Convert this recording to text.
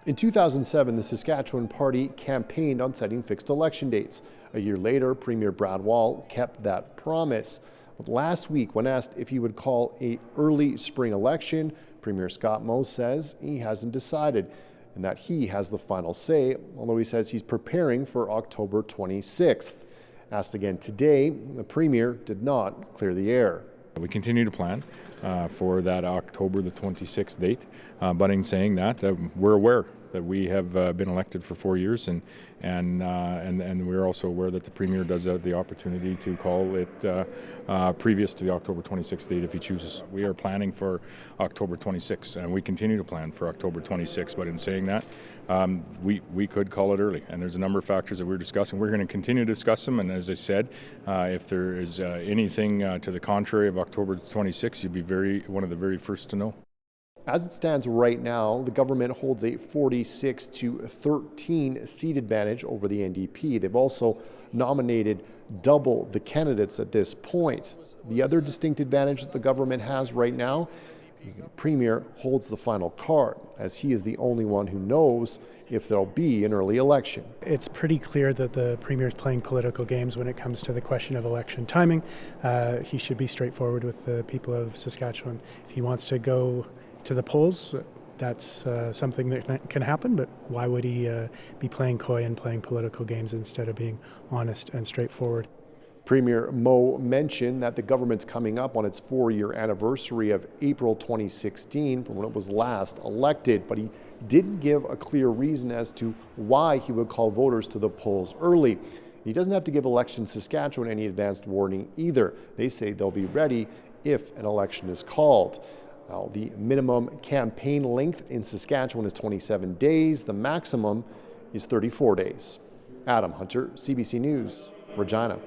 In 2007, the Saskatchewan Party campaigned on setting fixed election dates. A year later, Premier Brad Wall kept that promise. But last week, when asked if he would call an early spring election, Premier Scott Moe says he hasn't decided and that he has the final say, although he says he's preparing for October 26th. Asked again today, the Premier did not clear the air. We continue to plan for that October the 26th date, but in saying that, we're aware that we have been elected for 4 years, and we're also aware that the Premier does have the opportunity to call it previous to the October 26th date if he chooses. We are planning for October 26th, and we continue to plan for October 26th, but in saying that, we could call it early, and there's a number of factors that we're discussing. We're going to continue to discuss them, and as I said, if there is anything to the contrary of October 26th, you'd be one of the very first to know. As it stands right now, the government holds a 46-13 seat advantage over the NDP. They've also nominated double the candidates at this point. The other distinct advantage that the government has right now is the Premier holds the final card, as he is the only one who knows if there'll be an early election. It's pretty clear that the Premier is playing political games when it comes to the question of election timing. He should be straightforward with the people of Saskatchewan. If he wants to go to the polls, that's something that can happen, but why would he be playing coy and playing political games instead of being honest and straightforward? Premier Moe mentioned that the government's coming up on its 4-year anniversary of April 2016 from when it was last elected, but he didn't give a clear reason as to why he would call voters to the polls early. He doesn't have to give Election Saskatchewan any advanced warning either. They say they'll be ready if an election is called. Now, the minimum campaign length in Saskatchewan is 27 days. The maximum is 34 days. Adam Hunter, CBC News, Regina.